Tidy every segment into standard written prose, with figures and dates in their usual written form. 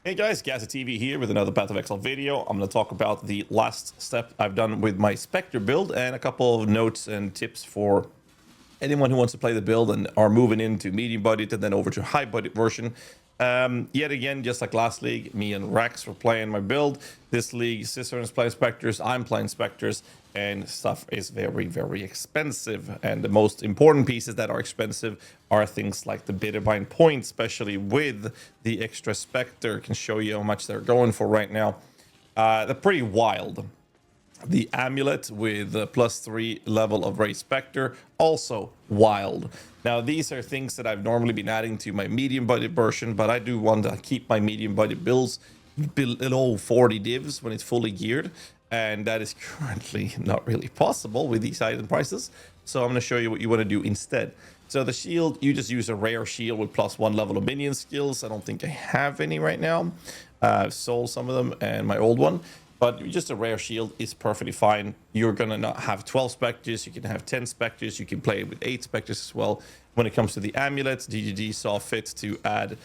Hey guys, GHAZZY TV here with another Path of Exile video. I'm going to talk about the last step I've done with my Spectre build and a couple of notes and tips for anyone who wants to play the build and are moving into medium budget and then over to high budget version. Yet again, just like last league, me and Rex were playing my build. This league, Sister is playing Spectres, I'm playing Spectres, and stuff is very, very expensive. And the most important pieces that are expensive are things like the Bitterbind point, especially with the extra Spectre. Can show you how much they're going for right now. They're pretty wild. The amulet with the +3 level of Race Spectre, also wild. Now, these are things that I've normally been adding to my medium budget version, but I do want to keep my medium budget builds below 40 divs when it's fully geared, and that is currently not really possible with these item prices. So I'm going to show you what you want to do instead. So the shield, you just use a rare shield with +1 level of minion skills. I don't think I have any right now. I've sold some of them and my old one. But just a rare shield is perfectly fine. You're going to not have 12 Spectres. You can have 10 Spectres. You can play with 8 Spectres as well. When it comes to the amulets, DGG saw fit to add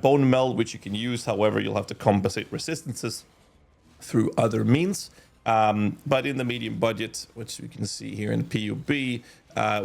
Bone Meld, which you can use. However, you'll have to compensate resistances through other means. But in the medium budget, which you can see here in PoE,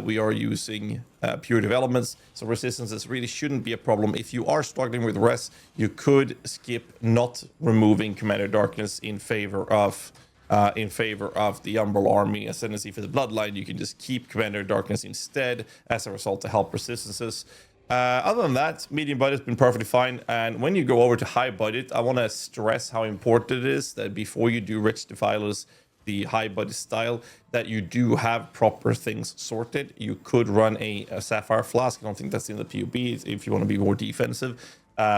we are using pure developments, so resistances really shouldn't be a problem. If you are struggling with res, you could skip not removing Commander Darkness in favor of the Umbral Army Ascendancy for the Bloodline. You can just keep Commander Darkness instead as a result to help resistances. Other than that, medium budget has been perfectly fine. And when you go over to high budget, I want to stress how important it is that before you do Rich Defilers, the high budget style, that you do have proper things sorted. You could run a Sapphire Flask. I don't think that's in the PoE if you want to be more defensive,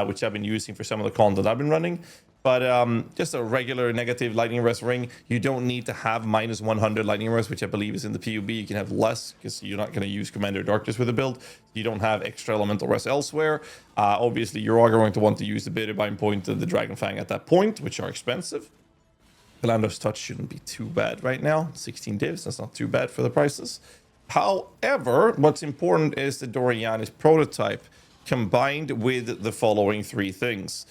which I've been using for some of the content I've been running. But just a regular negative lightning res ring. You don't need to have -100 lightning res, which I believe is in the PoE. You can have less because you're not going to use Commander Darkness with the build. You don't have extra elemental res elsewhere. Obviously, you are going to want to use the Bitterbind point and the Dragon Fang at that point, which are expensive. Philander's Touch shouldn't be too bad right now. 16 divs, that's not too bad for the prices. However, what's important is the Doryani's prototype combined with the following 3 things.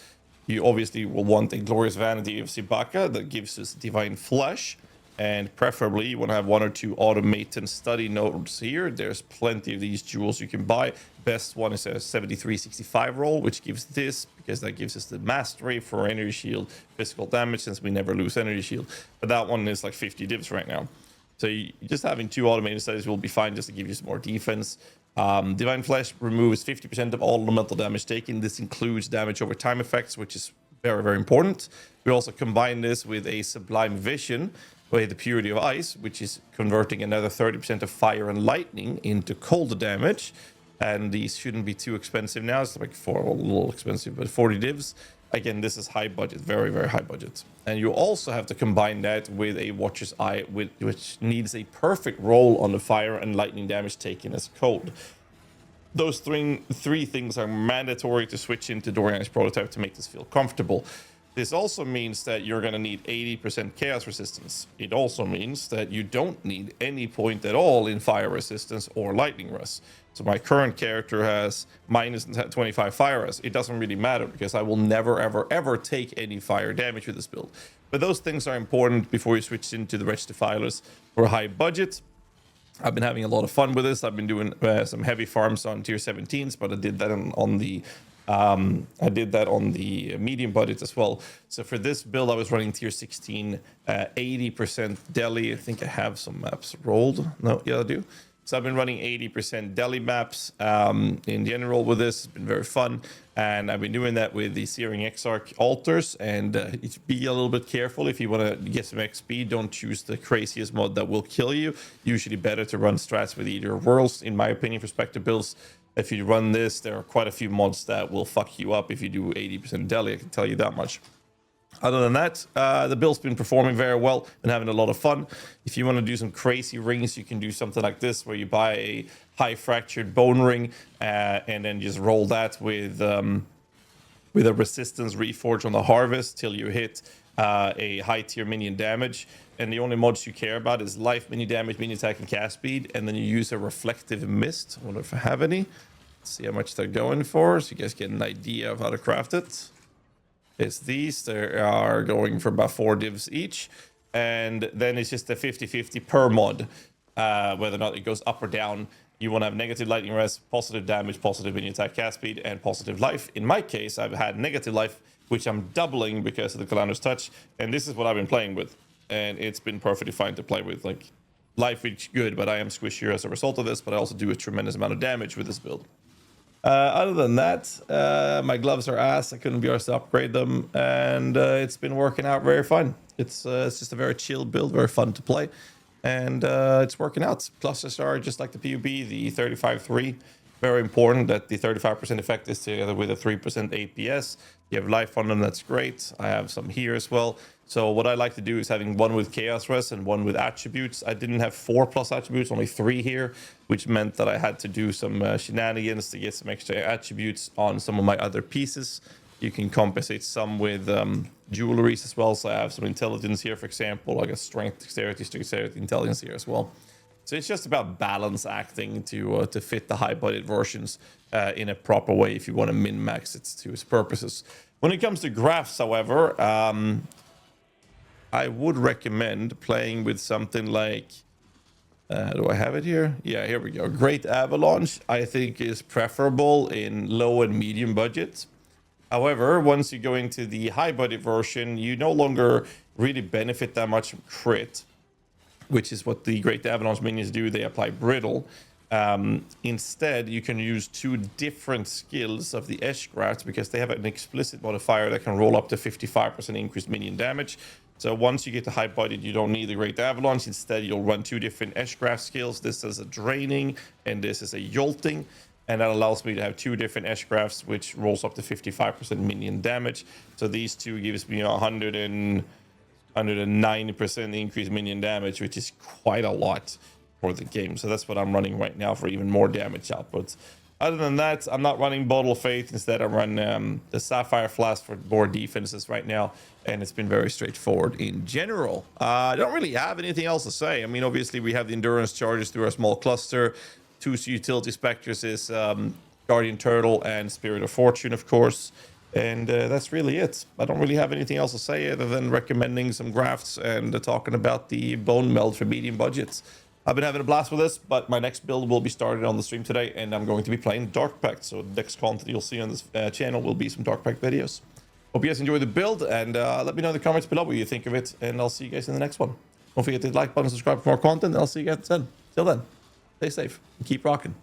You obviously will want a Glorious Vanity of Sibaka that gives us Divine Flesh, and preferably you want to have 1 or 2 automated study nodes here. There's plenty of these jewels you can buy. Best one is a 73-65 roll, which gives this, because that gives us the mastery for energy shield, physical damage, since we never lose energy shield. But that one is like 50 divs right now. So just having 2 automated studies will be fine just to give you some more defense. Divine Flesh removes 50% of all elemental damage taken. This includes damage over time effects, which is very, very important. We also combine this with a Sublime Vision with the Purity of Ice, which is converting another 30% of fire and lightning into cold damage. And these shouldn't be too expensive now. It's like a little expensive, but 40 divs. Again, this is high budget, very, very high budget. And you also have to combine that with a Watcher's Eye, which needs a perfect roll on the fire and lightning damage taken as cold. Those three things are mandatory to switch into Doryani's prototype to make this feel comfortable. This also means that you're going to need 80% chaos resistance. It also means that you don't need any point at all in fire resistance or lightning res. So my current character has -25 fire res. It doesn't really matter because I will never, ever, ever take any fire damage with this build. But those things are important before you switch into the Wretched Defilers for high budget. I've been having a lot of fun with this. I've been doing some heavy farms on tier 17s, but I did that on the medium budget as well. So for this build, I was running tier 16, 80% deli. I think I have some maps rolled. No, yeah, I do. So I've been running 80% deli maps in general with this. It's been very fun. And I've been doing that with the Searing Exarch altars. And be a little bit careful if you want to get some XP. Don't choose the craziest mod that will kill you. Usually better to run strats with either worlds, in my opinion, for Spectre builds. If you run this, there are quite a few mods that will fuck you up if you do 80% deli. I can tell you that much. Other than that, the build's been performing very well and having a lot of fun. If you want to do some crazy rings, you can do something like this, where you buy a high fractured bone ring and then just roll that with a resistance reforge on the harvest till you hit a high tier minion damage. And the only mods you care about is life, mini damage, mini attack, and cast speed. And then you use a reflective mist. I wonder if I have any. Let's see how much they're going for, so you guys get an idea of how to craft it. is these. They are going for about 4 divs each. And then it's just a 50-50 per mod, whether or not it goes up or down. You want to have negative lightning rest, positive damage, positive minion attack cast speed, and positive life. In my case, I've had negative life, which I'm doubling because of the Calander's Touch. And this is what I've been playing with. And it's been perfectly fine to play with. Like, life is good, but I am squishier as a result of this. But I also do a tremendous amount of damage with this build. Other than that, my gloves are ass. I couldn't be arsed to upgrade them, and it's been working out very fun. It's just a very chill build, very fun to play, and it's working out. Clusters are just like the PUB, the 35-3. Very important that the 35% effect is together with a 3% APS. You have life on them, that's great. I have some here as well. So what I like to do is having one with chaos rest and one with attributes. I didn't have 4+ attributes, only 3 here, which meant that I had to do some shenanigans to get some extra attributes on some of my other pieces. You can compensate some with jewelries as well. So I have some intelligence here, for example, like a strength, dexterity, intelligence here as well. So it's just about balance acting to fit the high budget versions in a proper way if you want to min-max it to its purposes. When it comes to graphs, however, I would recommend playing with something like, do I have it here? Yeah, here we go. Great Avalanche, I think, is preferable in low and medium budgets. However, once you go into the high budget version, you no longer really benefit that much from crit, which is what the Great Avalanche minions do. They apply brittle. Instead, you can use 2 different skills of the Eshgrafts because they have an explicit modifier that can roll up to 55% increased minion damage. So once you get to high budget, you don't need the Great Avalanche. Instead, you'll run 2 different Eshgraft skills. This is a draining and this is a jolting. And that allows me to have 2 different Eshgrafts, which rolls up to 55% minion damage. So these 2 gives me 190% increased minion damage, which is quite a lot for the game. So that's what I'm running right now for even more damage output. Other than that, I'm not running Bottle of Faith. Instead, I run the Sapphire Flask for more defenses right now, and it's been very straightforward in general. I don't really have anything else to say. I mean, obviously, we have the endurance charges through our small cluster. 2 utility Spectres is Guardian Turtle and Spirit of Fortune, of course. And that's really it. I don't really have anything else to say other than recommending some grafts and talking about the Bone Meld for medium budgets. I've been having a blast with this, but my next build will be started on the stream today, and I'm going to be playing Dark Pact. So the next content you'll see on this channel will be some Dark Pact videos. Hope you guys enjoy the build, and let me know in the comments below what you think of it, and I'll see you guys in the next one. Don't forget to hit the like button, subscribe for more content, and I'll see you guys then. Till then, stay safe and keep rocking.